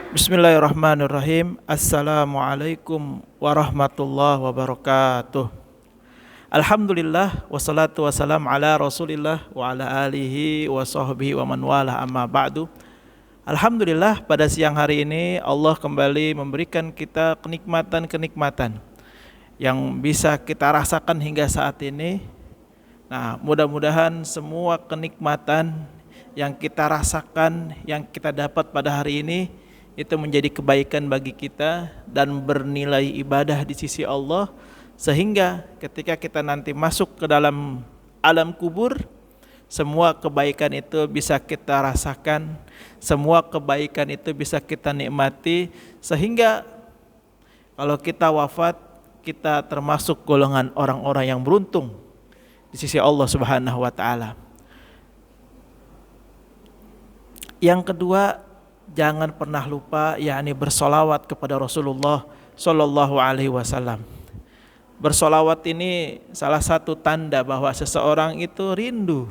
Bismillahirrahmanirrahim. Assalamualaikum warahmatullahi wabarakatuh. Alhamdulillah wassalatu wassalam ala Rasulillah wa ala alihi wa sahbihi wa man wala amma ba'du. Alhamdulillah pada siang hari ini Allah kembali memberikan kita kenikmatan-kenikmatan yang bisa kita rasakan hingga saat ini. Nah, mudah-mudahan semua kenikmatan yang kita rasakan, yang kita dapat pada hari ini itu menjadi kebaikan bagi kita dan bernilai ibadah di sisi Allah, sehingga ketika kita nanti masuk ke dalam alam kubur, semua kebaikan itu bisa kita rasakan, semua kebaikan itu bisa kita nikmati, sehingga kalau kita wafat, kita termasuk golongan orang-orang yang beruntung di sisi Allah Subhanahu wa taala. Yang kedua, jangan pernah lupa yakni bersolawat kepada Rasulullah Sallallahu Alaihi Wasallam. Bersolawat ini salah satu tanda bahwa seseorang itu rindu,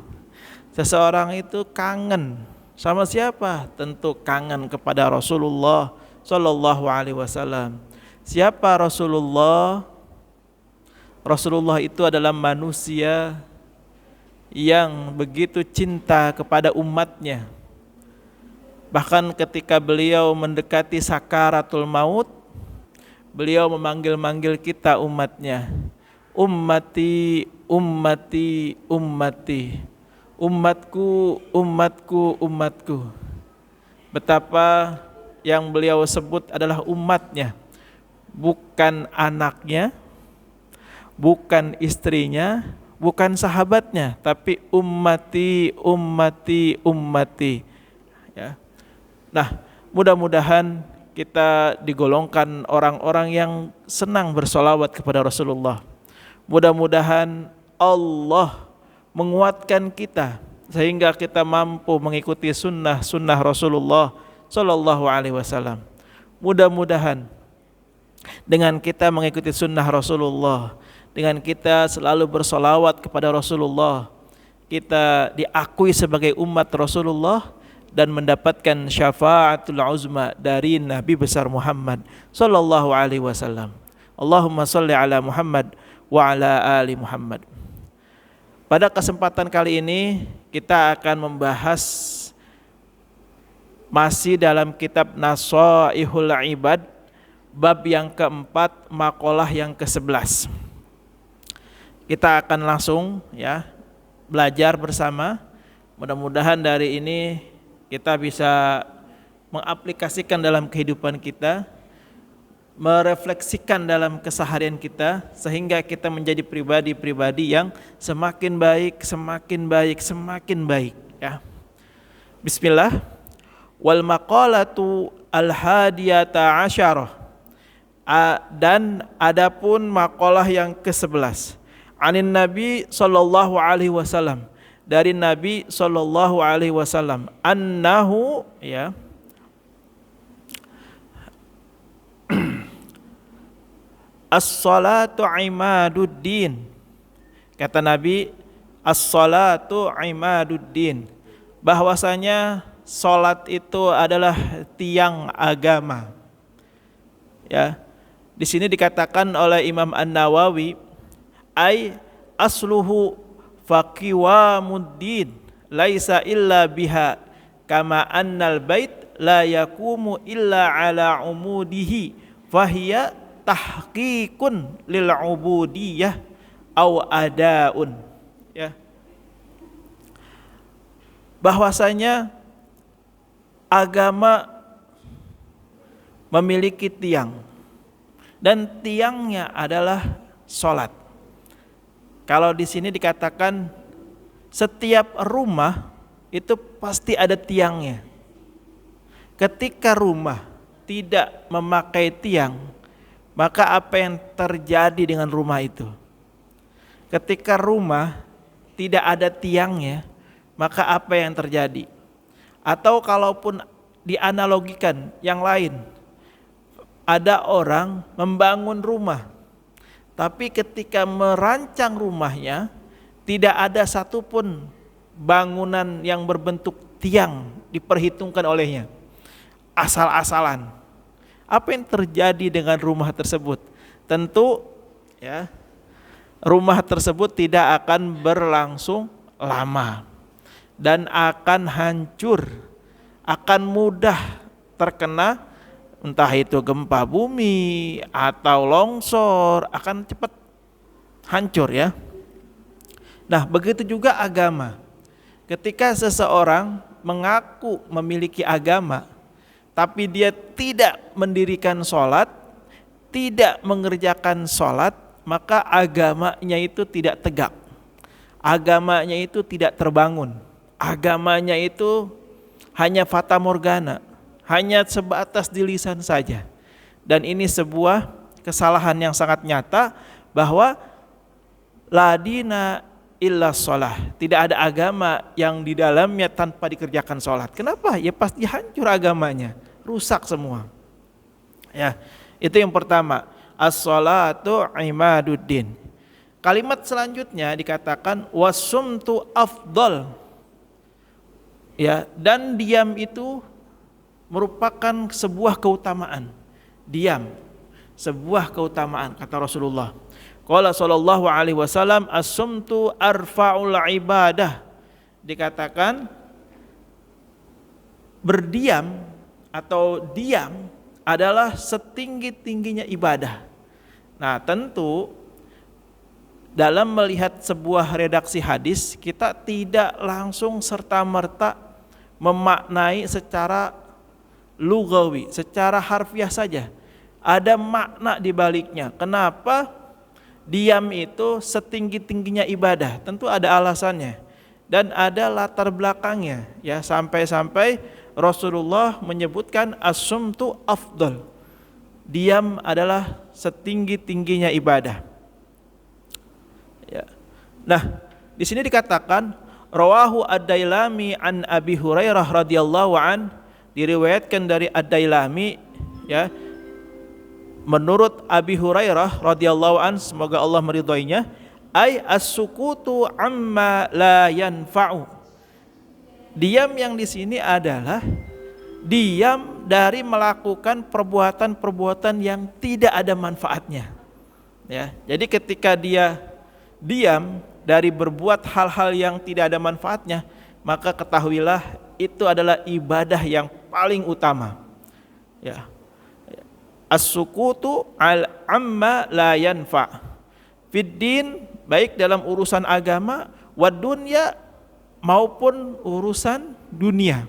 seseorang itu kangen. Sama siapa? Tentu kangen kepada Rasulullah Sallallahu Alaihi Wasallam. Siapa Rasulullah? Rasulullah itu adalah manusia yang begitu cinta kepada umatnya. Bahkan ketika beliau mendekati sakaratul maut, beliau memanggil-manggil kita umatnya. Ummati, ummati, ummati. Umatku, umatku, umatku. Betapa yang beliau sebut adalah umatnya. Bukan anaknya, bukan istrinya, bukan sahabatnya, tapi ummati, ummati, ummati. Ya. Nah, mudah-mudahan kita digolongkan orang-orang yang senang bersolawat kepada Rasulullah. Mudah-mudahan Allah menguatkan kita sehingga kita mampu mengikuti sunnah Rasulullah Sallallahu Alaihi Wasallam. Mudah-mudahan dengan kita mengikuti sunnah Rasulullah, dengan kita selalu bersolawat kepada Rasulullah, kita diakui sebagai umat Rasulullah dan mendapatkan syafaatul uzma dari Nabi besar Muhammad sallallahu alaihi wasallam. Allahumma shalli ala Muhammad wa ala ali Muhammad. Pada kesempatan kali ini kita akan membahas masih dalam kitab Nasaihul Ibad, bab yang keempat, maqalah yang ke-11. Kita akan langsung belajar bersama. Mudah-mudahan dari ini kita bisa mengaplikasikan dalam kehidupan kita, merefleksikan dalam keseharian kita, sehingga kita menjadi pribadi-pribadi yang semakin baik, semakin baik, semakin baik. Ya. Bismillah. Wal maqalatu al-hadiyata asyarah. Dan adapun maqalah yang ke-11. Anin Nabi sallallahu alaihi wasallam. Dari Nabi sallallahu alaihi wasallam, annahu as-salatu imaduddin. Kata Nabi, as-salatu imaduddin, bahwasanya salat itu adalah tiang agama. Ya. Di sini dikatakan oleh Imam An-Nawawi, ai asluhu faqiwamuddin laisa illa biha kama annal bait la yakumu illa ala umudihi fahiya tahqiqun lil ubudiyah au adaun. Ya. Bahwasanya agama memiliki tiang dan tiangnya adalah salat. Kalau di sini dikatakan setiap rumah itu pasti ada tiangnya. Ketika rumah tidak memakai tiang, maka apa yang terjadi dengan rumah itu? Ketika rumah tidak ada tiangnya, maka apa yang terjadi? Atau kalaupun dianalogikan yang lain, ada orang membangun rumah, tapi ketika merancang rumahnya tidak ada satupun bangunan yang berbentuk tiang diperhitungkan olehnya. asal-asalan. Apa yang terjadi dengan rumah tersebut? Tentu ya, rumah tersebut tidak akan berlangsung lama dan akan hancur, akan mudah terkena entah itu gempa bumi atau longsor, akan cepat hancur ya. Nah, begitu juga agama. Ketika seseorang mengaku memiliki agama, tapi dia tidak mendirikan sholat, tidak mengerjakan sholat, maka agamanya itu tidak tegak. Agamanya itu tidak terbangun. Agamanya itu hanya fata morgana, hanya sebatas di lisan saja. Dan ini sebuah kesalahan yang sangat nyata, bahwa la dina illa sholah, tidak ada agama yang di dalamnya tanpa dikerjakan sholat. Kenapa? Ya pasti hancur agamanya, rusak semua. Ya, itu yang pertama. As-sholatu imaduddin. Kalimat selanjutnya dikatakan wasumtu afdal. Ya, dan diam itu merupakan sebuah keutamaan. Diam, sebuah keutamaan, kata Rasulullah. Qala sallallahu alaihi wasallam as-sumtu arfa'ul ibadah. Dikatakan berdiam atau diam adalah setinggi-tingginya ibadah. Nah, tentu dalam melihat sebuah redaksi hadis, kita tidak langsung serta-merta memaknai secara lugawi, secara harfiah saja. Ada makna di baliknya. Kenapa diam itu setinggi-tingginya ibadah? Tentu ada alasannya dan ada latar belakangnya ya, sampai-sampai Rasulullah menyebutkan as-sumtu afdal. Diam adalah setinggi-tingginya ibadah. Ya. Nah, di sini dikatakan rawahu ad-Dailami an Abi Hurairah radhiyallahu an, diriwayatkan dari ad-Dailami ya, menurut Abi Hurairah radhiyallahu an, semoga Allah meridhoinya, ay as-sukutu amma la yanfa'u. Diam yang di sini adalah diam dari melakukan perbuatan-perbuatan yang tidak ada manfaatnya. Ya, jadi ketika dia diam dari berbuat hal-hal yang tidak ada manfaatnya, maka ketahuilah itu adalah ibadah yang paling utama. Ya. As-sukutu al amma la yanfa. Fid din, baik dalam urusan agama, wad dunya, maupun urusan dunia.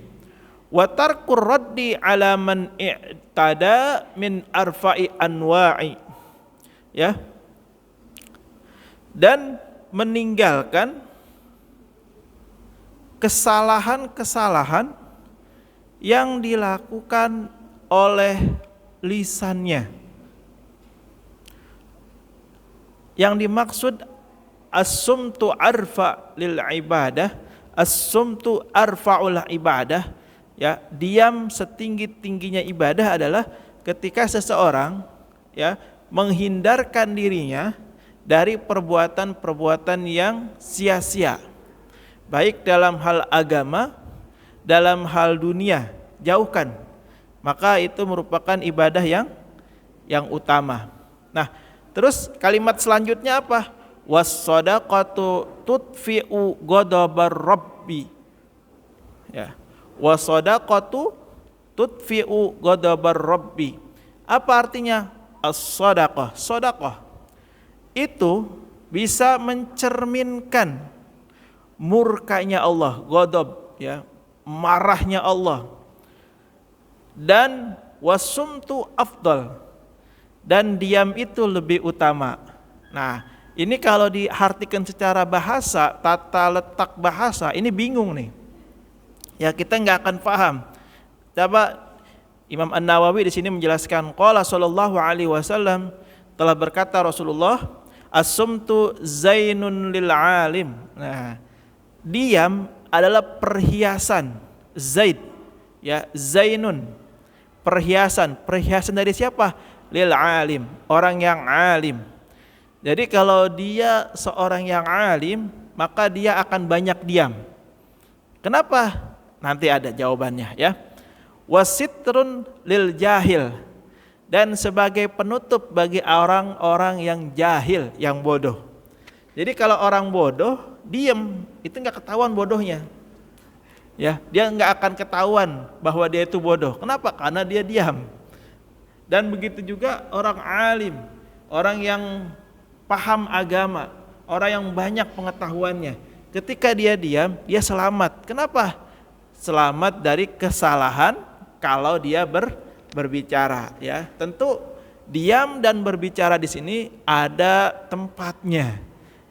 Wa tarkur raddi ala man i'tada min arfa'i anwa'i. Ya. Dan meninggalkan kesalahan-kesalahan yang dilakukan oleh lisannya. Yang dimaksud as-sumtu arfa lil ibadah, as-sumtu arfa'ul ibadah, ya, diam setinggi-tingginya ibadah adalah ketika seseorang ya menghindarkan dirinya dari perbuatan-perbuatan yang sia-sia, baik dalam hal agama, dalam hal dunia, jauhkan. Maka itu merupakan ibadah yang utama. Nah, terus kalimat selanjutnya apa? Was-shadaqatu tudfi'u ghadabar rabbi. Ya. Was-shadaqatu tudfi'u ghadabar rabbi. Apa artinya as-shadaqah? Shadaqah itu bisa mencerminkan murkanya Allah, ghadab ya, marahnya Allah. Dan wasumtu afdal, dan diam itu lebih utama. Nah, ini kalau diartikan secara bahasa, tata letak bahasa, ini bingung nih. Ya, kita nggak akan paham. Coba Imam An-Nawawi di sini menjelaskan, qala sallallahu alaihi wasallam, telah berkata Rasulullah, as-sumtu zainun lil alim. Nah, diam adalah perhiasan, zaid ya, zainun, perhiasan. Perhiasan dari siapa? Lil alim, orang yang alim. Jadi kalau dia seorang yang alim, maka dia akan banyak diam. Kenapa? Nanti ada jawabannya ya. wasitrun lil jahil, dan sebagai penutup bagi orang-orang yang jahil, yang bodoh. Jadi kalau orang bodoh diem, itu nggak ketahuan bodohnya. Ya, dia nggak akan ketahuan bahwa dia itu bodoh. Kenapa? Karena dia diam. Dan begitu juga orang alim, orang yang paham agama, orang yang banyak pengetahuannya. Ketika dia diam, dia selamat. Kenapa? Selamat dari kesalahan kalau dia berbicara. Ya, tentu diam dan berbicara di sini ada tempatnya.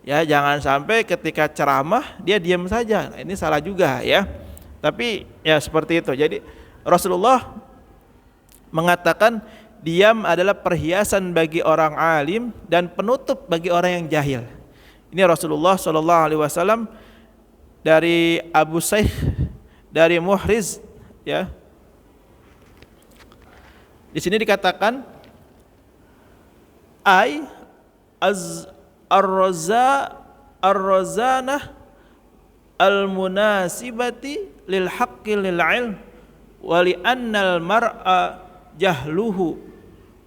Ya, jangan sampai ketika ceramah dia diam saja. Nah, ini salah juga ya. Tapi ya seperti itu. Jadi Rasulullah mengatakan diam adalah perhiasan bagi orang alim dan penutup bagi orang yang jahil. Ini Rasulullah Shallallahu Alaihi Wasallam dari Abu Saih dari Muhriz, ya. Di sini dikatakan ar-razanah al-munasibati lil haqqi lil ilm wa li annal mar'a jahluhu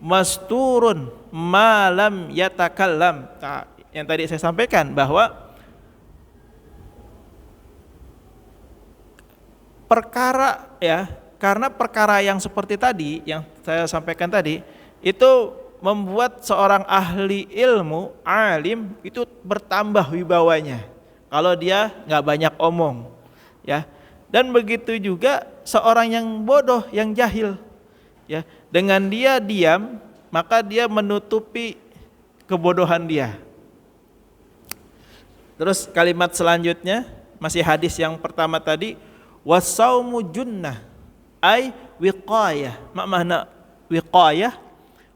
masturun ma lam yatakallam. Nah, yang tadi saya sampaikan bahwa perkara, ya, karena perkara yang seperti tadi yang saya sampaikan tadi itu membuat seorang ahli ilmu, alim itu bertambah wibawanya kalau dia nggak banyak omong, ya. Dan begitu juga seorang yang bodoh, yang jahil, ya, dengan dia diam maka dia menutupi kebodohan dia. Terus kalimat selanjutnya masih hadis yang pertama tadi, wasaumu junnah ay wiqayah. Makna wiqayah,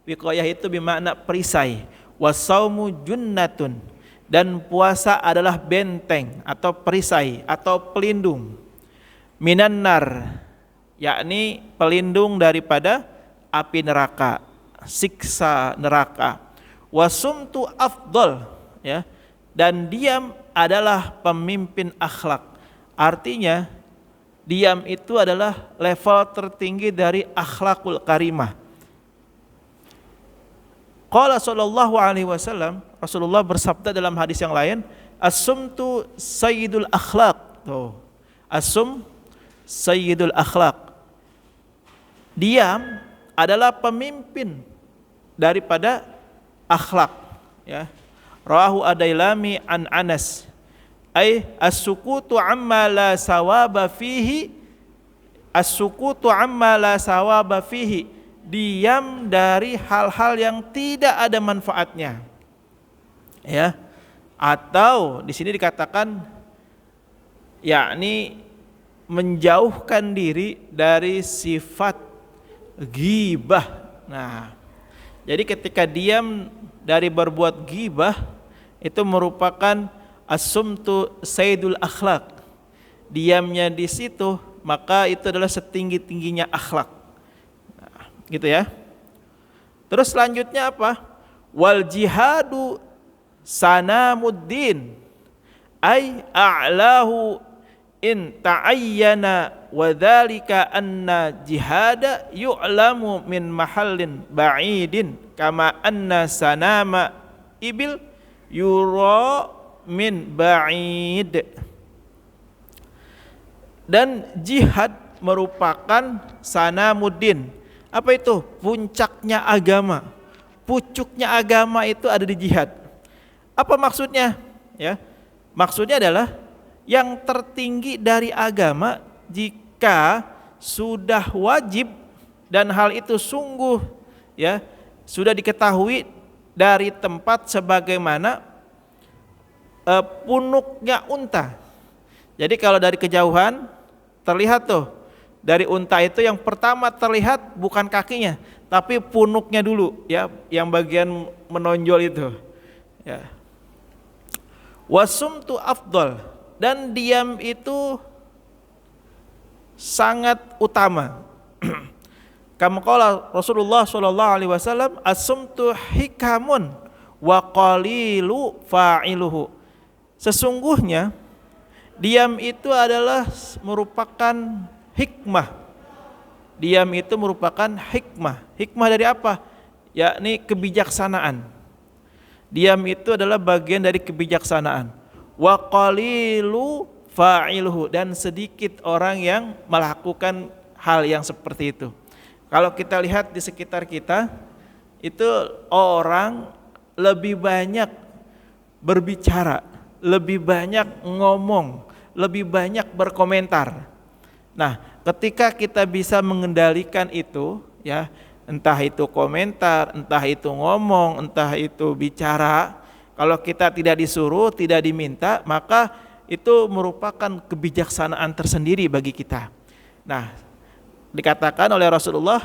wiqayah itu bermakna perisai. Wasaumu junnatun, dan puasa adalah benteng atau perisai atau pelindung. Minan nar, yakni pelindung daripada api neraka, siksa neraka. Wasumtu afdal, ya, dan diam adalah pemimpin akhlak. Artinya diam itu adalah level tertinggi dari akhlakul karimah. Qala sallallahu alaihi wasallam, Rasulullah bersabda dalam hadis yang lain, as-sumtu sayyidul akhlak. Tuh, as-sum sayyidul akhlak. Diam adalah pemimpin daripada akhlak, ya. Rawahu Ad-Dailami an Anas, ay as-sukutu amma la sawaba fihi, as-sukutu amma la sawaba fihi, diam dari hal-hal yang tidak ada manfaatnya, ya. Atau di sini dikatakan yakni menjauhkan diri dari sifat ghibah. Nah, jadi ketika diam dari berbuat ghibah itu merupakan as-sumtu sayyidul akhlak. Diamnya di situ maka itu adalah setinggi-tingginya akhlak. Nah, gitu ya. Terus selanjutnya apa? Wal jihadu sanamuddin ay a'lahu in ta'ayyana wa dzalika anna jihada yu'lamu min mahallin ba'idin kama anna sanama ibil yura min ba'id. Dan jihad merupakan sanamuddin. Apa itu? Puncaknya agama. Pucuknya agama itu ada di jihad. Apa maksudnya? Ya, maksudnya adalah yang tertinggi dari agama jika sudah wajib dan hal itu sungguh, ya, sudah diketahui dari tempat sebagaimana punuknya unta. Jadi kalau dari kejauhan terlihat tuh, dari unta itu yang pertama terlihat bukan kakinya tapi punuknya dulu, ya, yang bagian menonjol itu, ya. Wasumtu afdal, dan diam itu sangat utama. Kama qala Rasulullah sallallahu alaihi wasallam, as-sumtu hikamun wa qalilu fa'iluhu. Sesungguhnya diam itu adalah merupakan hikmah Diam itu merupakan hikmah. Hikmah dari apa? Yakni kebijaksanaan. Diam itu adalah bagian dari kebijaksanaan. Wa qalilu fa'iluhu, dan sedikit orang yang melakukan hal yang seperti itu. Kalau kita lihat di sekitar kita, itu orang lebih banyak berbicara, lebih banyak ngomong, lebih banyak berkomentar. Nah, ketika kita bisa mengendalikan itu, ya, entah itu komentar, entah itu ngomong, entah itu bicara, kalau kita tidak disuruh, tidak diminta, maka itu merupakan kebijaksanaan tersendiri bagi kita. Nah, dikatakan oleh Rasulullah,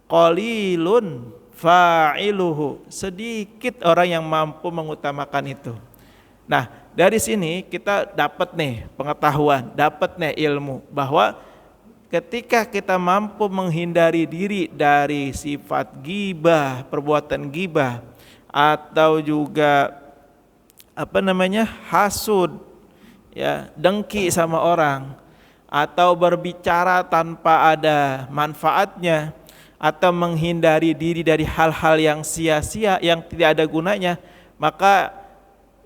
qalilun fa'iluhu, sedikit orang yang mampu mengutamakan itu. Nah, dari sini kita dapat nih pengetahuan, dapat nih ilmu bahwa ketika kita mampu menghindari diri dari sifat ghibah, perbuatan ghibah, atau juga hasud, ya, dengki sama orang, atau berbicara tanpa ada manfaatnya, atau menghindari diri dari hal-hal yang sia-sia, yang tidak ada gunanya, maka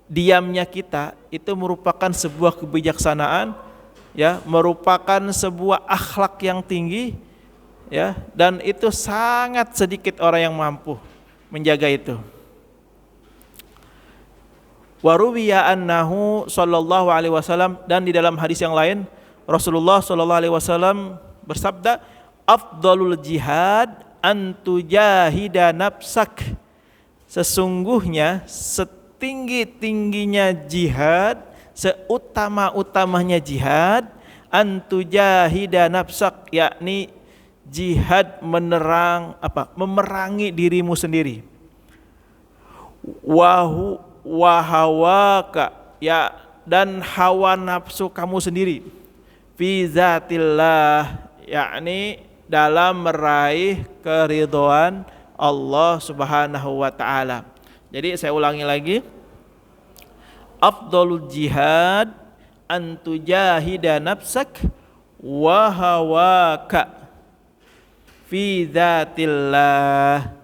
diamnya kita itu merupakan sebuah kebijaksanaan, ya, merupakan sebuah akhlak yang tinggi, ya, dan itu sangat sedikit orang yang mampu menjaga itu. Wa ruwiya annahu sallallahu alaihi wasallam, dan di dalam hadis yang lain Rasulullah sallallahu alaihi wasallam bersabda, afdalul jihad an tujahida nafsak, sesungguhnya setinggi-tingginya jihad, seutama-utamanya jihad, antujahida nafsak, yakni jihad memerangi dirimu sendiri. Wahawaka, ya, dan hawa nafsu kamu sendiri. Fi zatillah, yakni dalam meraih keridhaan Allah Subhanahu wa taala. Jadi saya ulangi lagi, afdalul jihad antujahida nafsak wa hawaka fi dzatillah.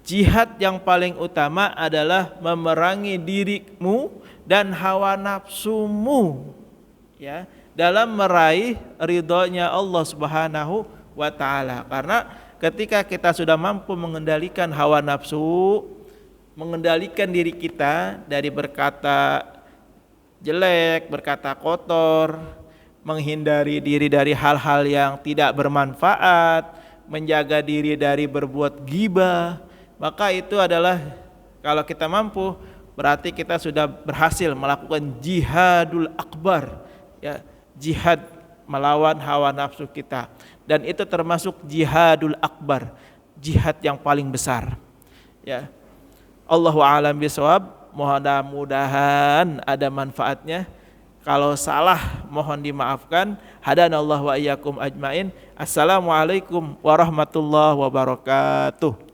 Jihad yang paling utama adalah memerangi dirimu dan hawa nafsumu, ya, dalam meraih ridhonya Allah Subhanahu wa taala. Karena ketika kita sudah mampu mengendalikan hawa nafsu, mengendalikan diri kita dari berkata jelek, berkata kotor, menghindari diri dari hal-hal yang tidak bermanfaat, menjaga diri dari berbuat ghibah, maka itu adalah, kalau kita mampu, berarti kita sudah berhasil melakukan jihadul akbar, ya, jihad melawan hawa nafsu kita. Dan itu termasuk jihadul akbar, jihad yang paling besar, ya. Allahu a'lam bishawab. Mudah-mudahan ada manfaatnya. Kalau salah mohon dimaafkan. Hadanallahu wa iyyakum ajmain. Assalamualaikum warahmatullahi wabarakatuh.